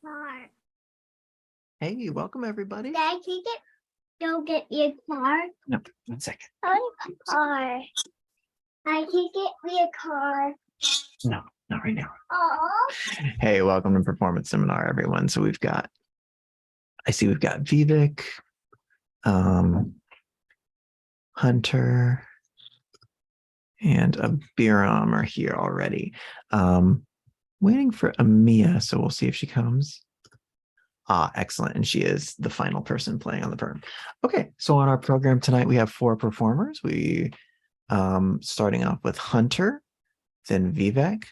Car. Hey, welcome everybody. Dad, can you go get me a car? No, 1 second. I want a car. I can get me a car. No, not right now. Oh. Hey, welcome to Performance Seminar, everyone. So I see we've got Vivek, Hunter, and Abiram are here already. Waiting for Amia, so we'll see if she comes. Ah, excellent. And she is the final person playing on the perm. Okay, so on our program tonight, we have 4 performers. We starting off with Hunter, then Vivek,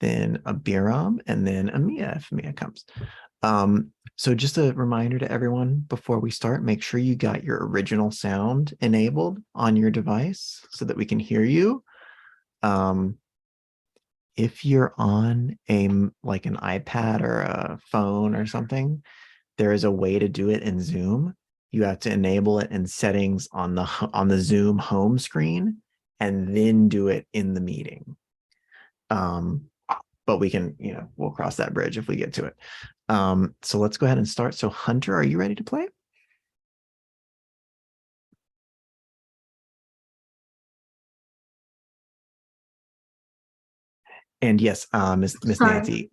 then Abiram, and then Amia if Amia comes. So just a reminder to everyone before we start, make sure you got your original sound enabled on your device so that we can hear you. If you're on like an iPad or a phone or something, there is a way to do it in Zoom. You have to enable it in settings on the Zoom home screen and then do it in the meeting. But we can, we'll cross that bridge if we get to it. So let's go ahead and start. So Hunter, are you ready to play? And yes, Miss Nancy.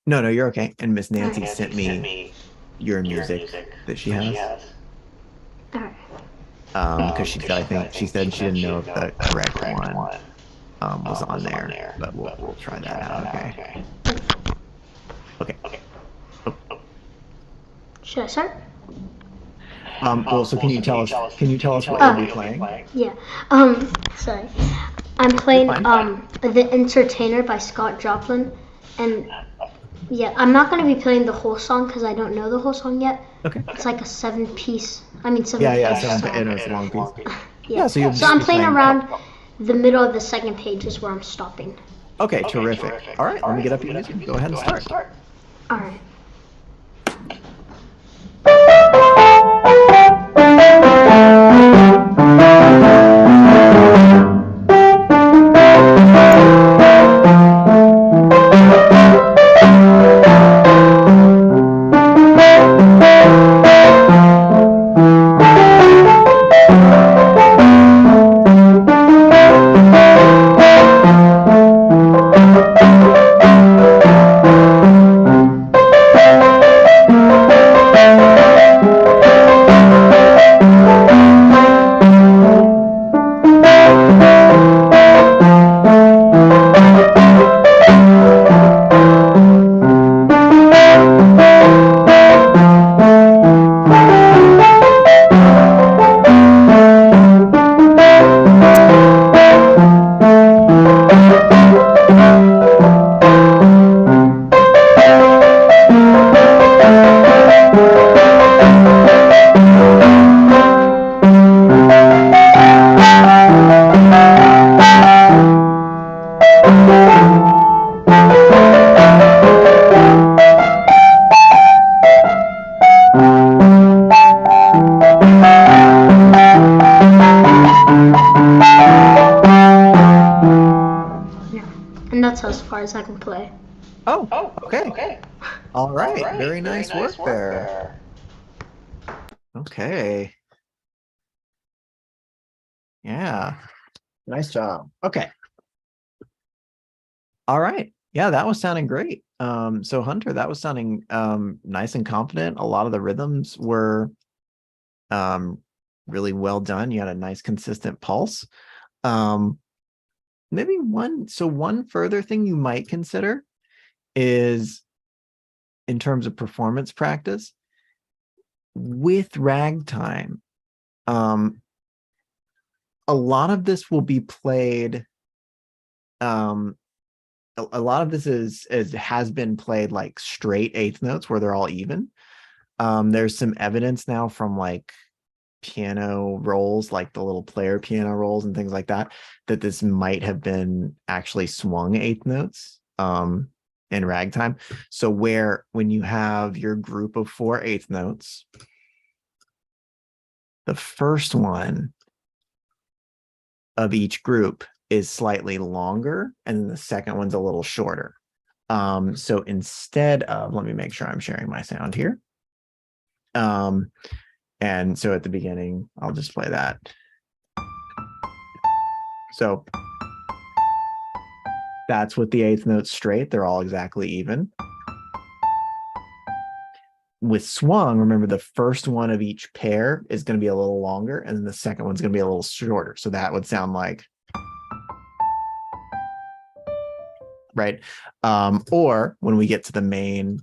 No, you're okay. And Miss Nancy sent me your music that she has. Because she said, I think she said she didn't know if the correct one was on there, but we'll try that out. Okay. Okay. Oh. Should I start? Well, so can you tell us what you'll be playing? Yeah. Sorry. I'm playing The Entertainer by Scott Joplin, and yeah, I'm not going to be playing the whole song because I don't know the whole song yet. Okay. It's like a 7-piece. I mean, 7 Yeah, piece song. it's a long piece. Yeah. So I'm playing around the middle of the second page is where I'm stopping. Okay, terrific. All right, let me get up your music. Go ahead and start. All right. As far as I can play. Oh, okay. All right. Very nice work there. Okay. Yeah. Nice job. Okay. All right. Yeah, that was sounding great. So Hunter, that was sounding nice and confident. A lot of the rhythms were really well done. You had a nice consistent pulse. Maybe one further thing you might consider is in terms of performance practice with Ragtime. A lot of this will be played. A lot of this has been played like straight eighth notes where they're all even. There's some evidence now from like piano rolls, like the little player piano rolls and things like that, that this might have been actually swung eighth notes in Ragtime. So when you have your group of 4 eighth notes, the first one of each group is slightly longer, and the second one's a little shorter. So instead of, let me make sure I'm sharing my sound here. And so at the beginning, I'll just play that. So that's with the eighth note straight. They're all exactly even. With swung, remember the first one of each pair is going to be a little longer, and then the second one's going to be a little shorter. So that would sound like, right? Or when we get to the main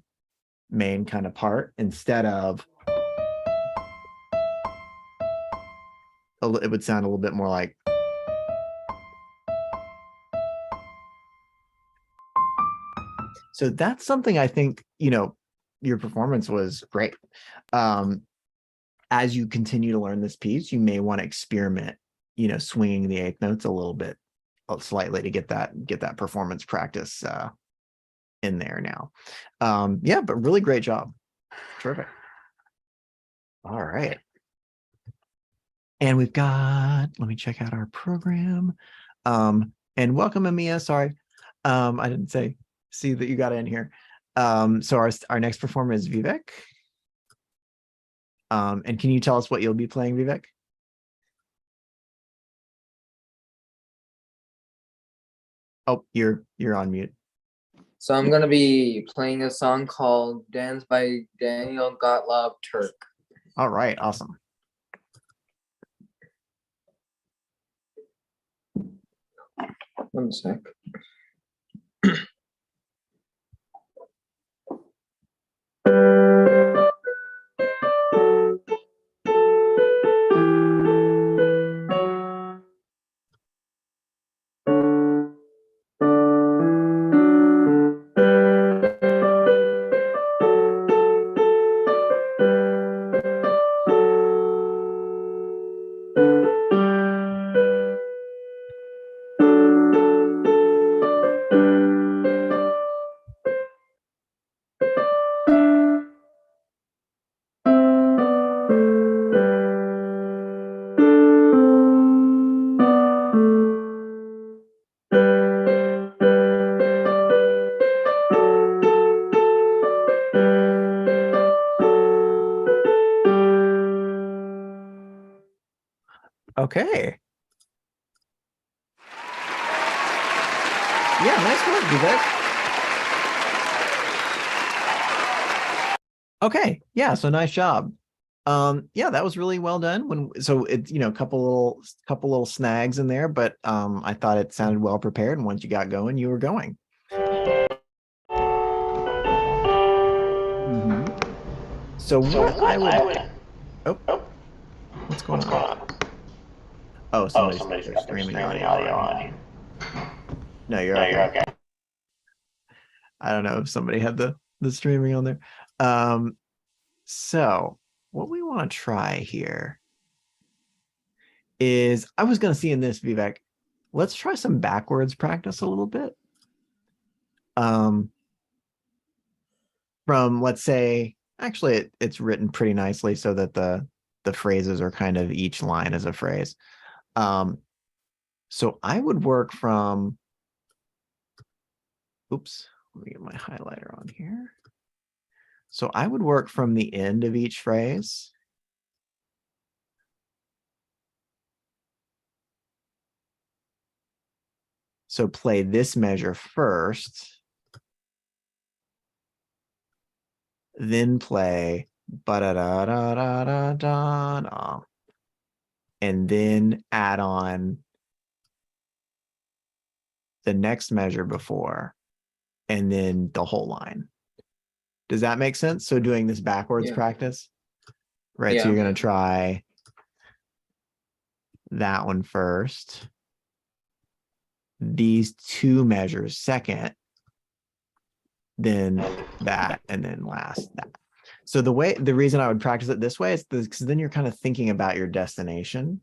kind of part, instead of, it would sound a little bit more like, so that's something I think, your performance was great. As you continue to learn this piece, you may want to experiment, swinging the eighth notes a little bit, slightly, to get that performance practice in there now. Yeah, but really great job. Terrific. All right. And we've got, let me check out our program. And welcome, Amia. Sorry, I didn't see that you got in here. So our next performer is Vivek. And can you tell us what you'll be playing, Vivek? Oh, you're on mute. So I'm going to be playing a song called Dance by Daniel Gottlob, Turk. All right, awesome. One sec. Okay. Yeah, nice work, Vivek. Okay, yeah, so nice job. Yeah, that was really well done. So it's a couple little snags in there, but I thought it sounded well prepared, and once you got going, you were going. So what I would oh, what's going on? Oh, somebody's streaming audio on. No, you're okay. I don't know if somebody had the streaming on there. So what we want to try here is, I was going to see in this, Vivek, let's try some backwards practice a little bit. From, let's say, actually it's written pretty nicely so that the phrases are kind of, each line is a phrase. So I would work from, oops, let me get my highlighter on here. So I would work from the end of each phrase. So play this measure first, then play ba-da-da-da-da-da-da, and then add on the next measure before, and then the whole line. Does that make sense? So doing this backwards practice, right? Yeah. So you're going to try that one first, these two measures second, then that, and then last that. So the reason I would practice it this way is because then you're kind of thinking about your destination.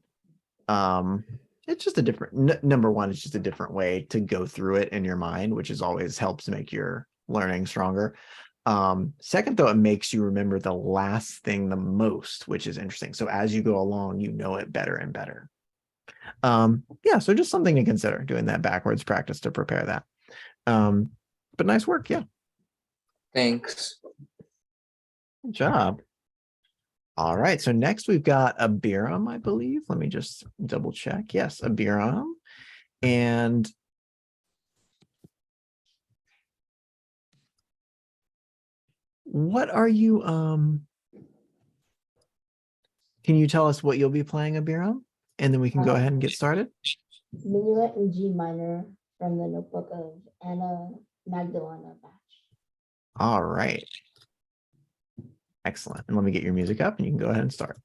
It's just a different, number one, it's just a different way to go through it in your mind, which is always helps make your learning stronger. Second, though, it makes you remember the last thing the most, which is interesting. So as you go along, you know it better and better. Yeah, so just something to consider, doing that backwards practice to prepare that. But nice work. Yeah. Thanks. Good job. All right. So next we've got Abiram, I believe. Let me just double check. Yes, Abiram. And what are you, can you tell us what you'll be playing, Abiram? And then we can go ahead and get started. Minuet in G minor from the notebook of Anna Magdalena Bach. All right. Excellent. And let me get your music up and you can go ahead and start.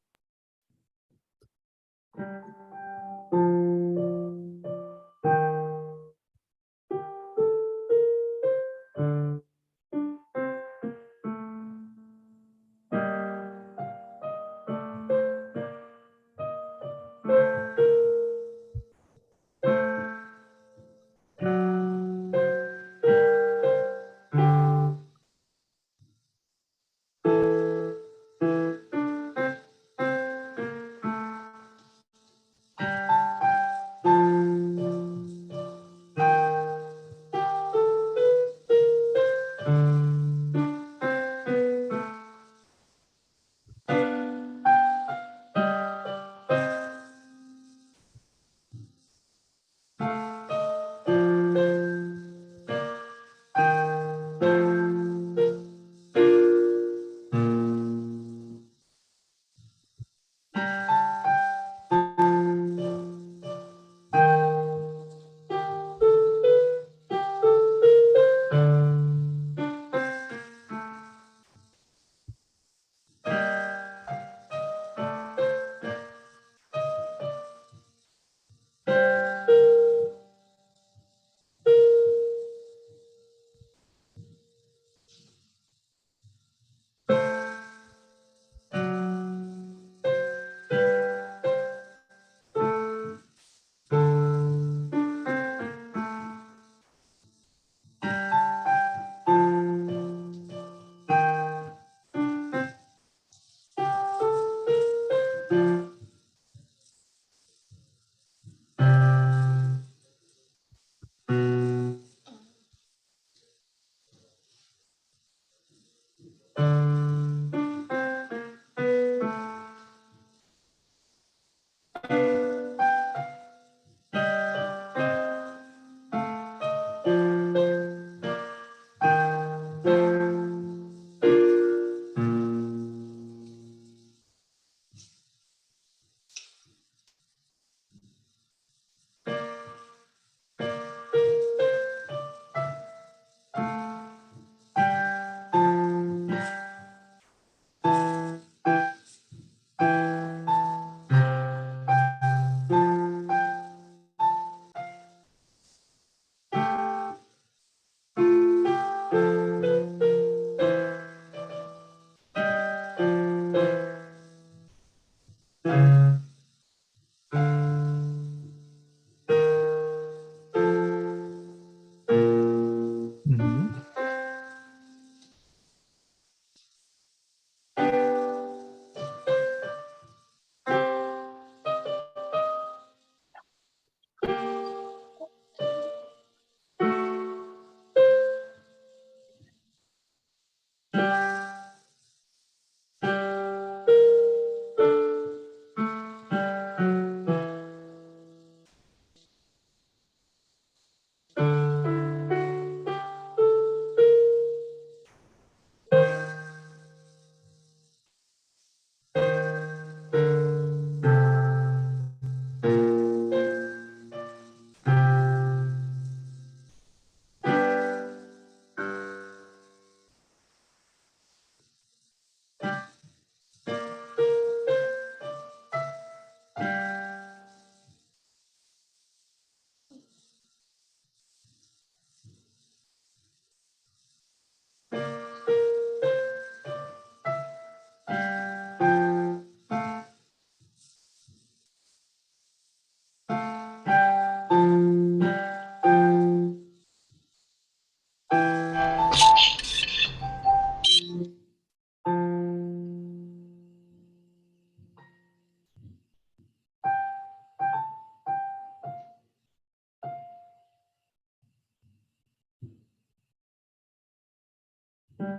Okay.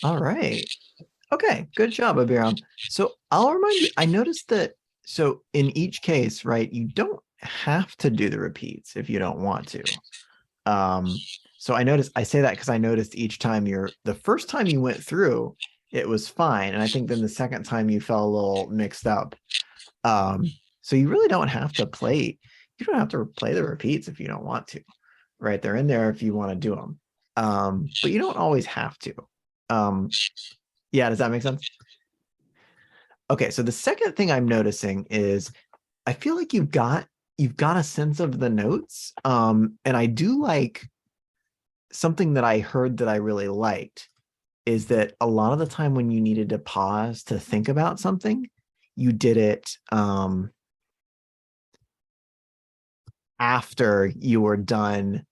All right. Okay, good job, Abiram. So I'll remind you, I noticed that, so in each case, right, you don't have to do the repeats if you don't want to. So I say that because I noticed each time the first time you went through, it was fine. And I think then the second time you felt a little mixed up. So you really don't have to play, you don't have to play the repeats if you don't want to, right? They're in there if you want to do them. But you don't always have to. Yeah, does that make sense? Okay, so the second thing I'm noticing is I feel like you've got a sense of the notes. And I do like something that I heard that I really liked is that a lot of the time when you needed to pause to think about something, you did it after you were done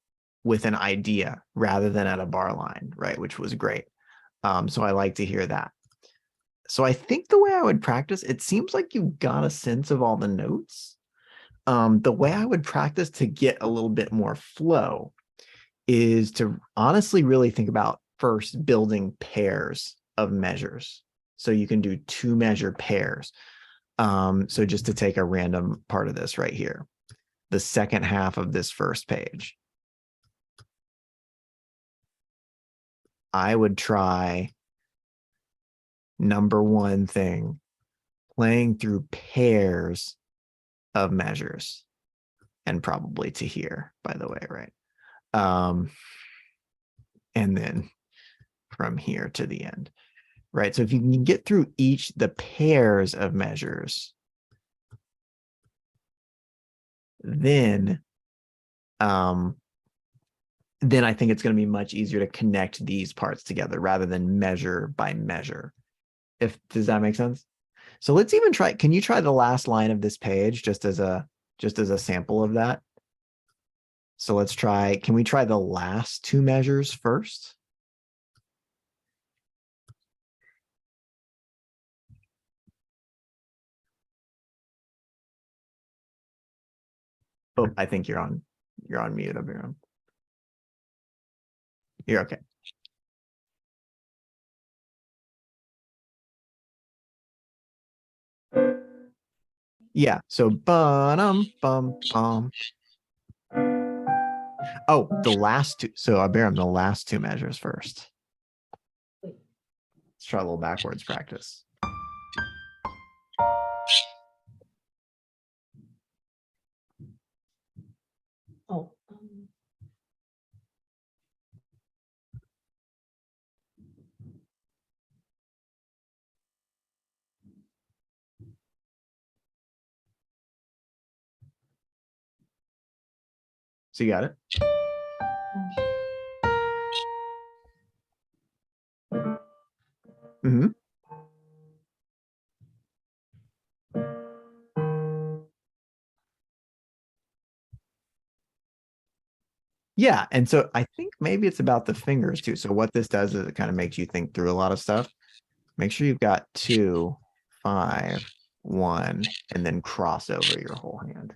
with an idea rather than at a bar line, right? Which was great. So I like to hear that. So I think the way I would practice, it seems like you got a sense of all the notes. The way I would practice to get a little bit more flow is to honestly really think about first building pairs of measures. So you can do 2-measure pairs. So just to take a random part of this right here, the second half of this first page, I would try number one thing, playing through pairs of measures, and probably to here, by the way, right? And then from here to the end, right? So if you can get through the pairs of measures, then I think it's going to be much easier to connect these parts together rather than measure by measure. Does that make sense? So let's even try, can you try the last line of this page just as a sample of that? So let's try, can we try the last 2 measures first? Oh, I think you're on mute, Abiram. You're okay. Yeah, so bum bum bum. Oh, the last 2. So Abiram, the last 2 measures first. Let's try a little backwards practice. Oh. So you got it? Mm-hmm. Yeah, and so I think maybe it's about the fingers too. So what this does is it kind of makes you think through a lot of stuff. Make sure you've got 2, 5, 1, and then cross over your whole hand.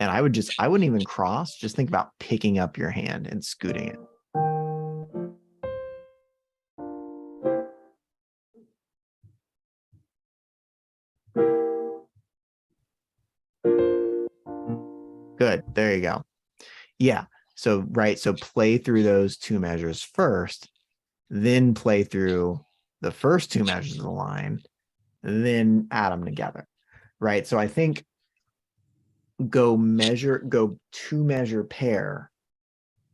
And I wouldn't even cross, just think about picking up your hand and scooting it. Good, there you go. Yeah, so right, so play through those 2 measures first, then play through the first 2 measures of the line, then add them together, right? So I think go 2 measure pair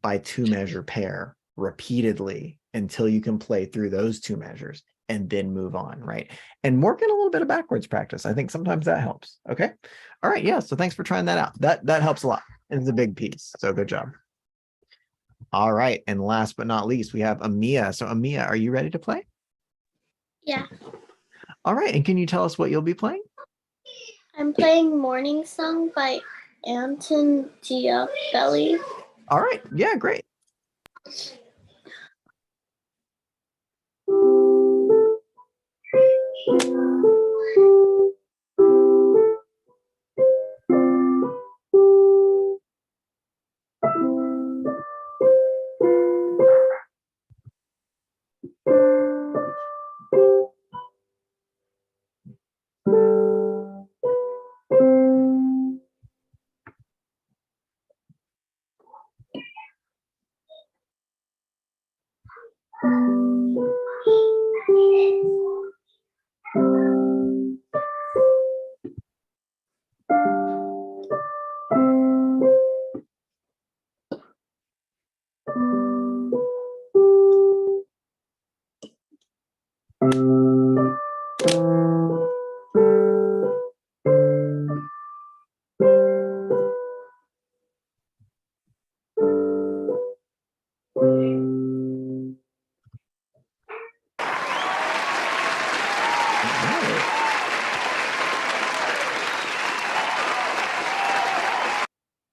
by 2 measure pair repeatedly until you can play through those 2 measures and then move on, right? And work in a little bit of backwards practice. I think sometimes that helps. Okay. All right. Yeah. So thanks for trying that out. That helps a lot. It's a big piece. So good job. All right. And last but not least, we have Amia. So Amia, are you ready to play? Yeah. All right. And can you tell us what you'll be playing? I'm playing Morning Song by Anton Diabelli. All right. Yeah, great.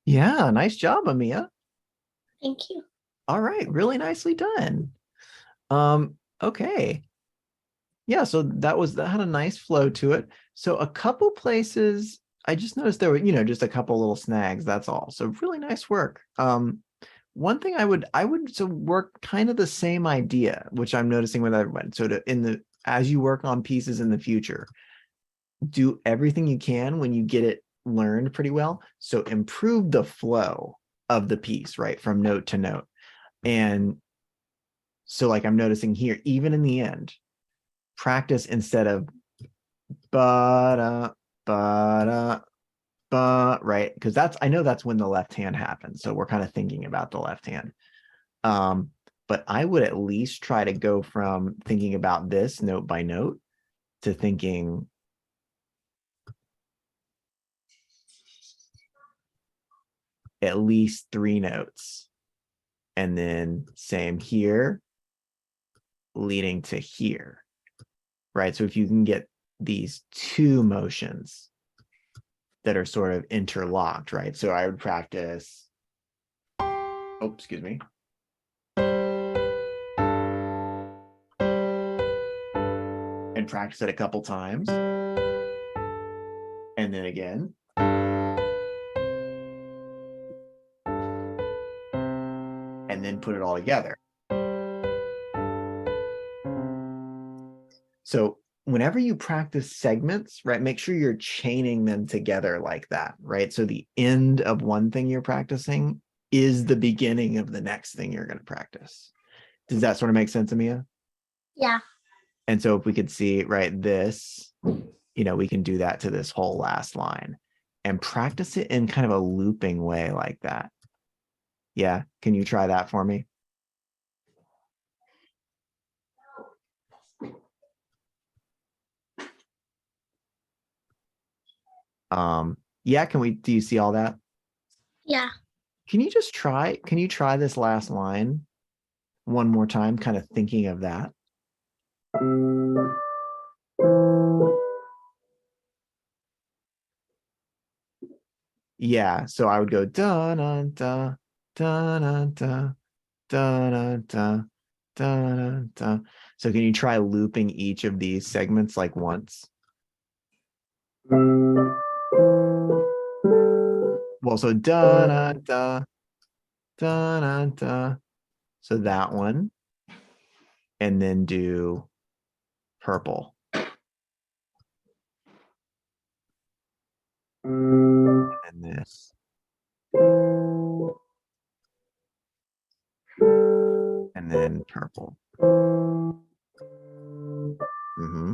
Yeah, nice job, Amia. Thank you. All right, really nicely done. Okay. Yeah, so that had a nice flow to it. So a couple places, I just noticed there were, just a couple little snags, that's all. So really nice work. One thing I would so work kind of the same idea, which I'm noticing with everyone. So as you work on pieces in the future, do everything you can when you get it learned pretty well. So improve the flow of the piece, right? From note to note. And so like I'm noticing here, even in the end, practice instead of ba-da, ba-da, ba, right? Because I know that's when the left hand happens. So we're kind of thinking about the left hand. But I would at least try to go from thinking about this note by note to thinking at least 3 notes. And then same here, leading to here, right? So if you can get these 2 motions that are sort of interlocked, right? So I would practice, oh, excuse me. And practice it a couple times. And then again. And then put it all together. So whenever you practice segments, right, make sure you're chaining them together like that, right? So the end of one thing you're practicing is the beginning of the next thing you're going to practice. Does that sort of make sense, Amia? Yeah. And so if we could see, right, this, we can do that to this whole last line and practice it in kind of a looping way like that. Yeah. Can you try that for me? Yeah, do you see all that? Yeah. Can you try this last line one more time, kind of thinking of that? Yeah, so I would go da da da da da da da da da da. So can you try looping each of these segments like once? Well, so da da da da da da. So that one, and then do purple. And this. And then purple. Mm-hmm.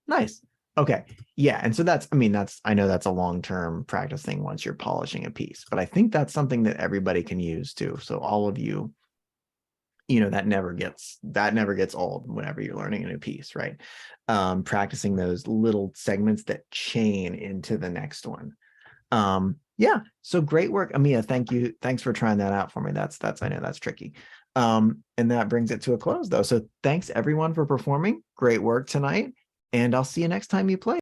Nice. Okay. Yeah. And so that's, I mean, I know that's a long-term practice thing once you're polishing a piece, but I think that's something that everybody can use too. So all of you, that never gets old whenever you're learning a new piece, right? Practicing those little segments that chain into the next one. Yeah. So great work, Amia. Thank you. Thanks for trying that out for me. That's I know that's tricky. And that brings it to a close though. So thanks everyone for performing. Great work tonight. And I'll see you next time you play.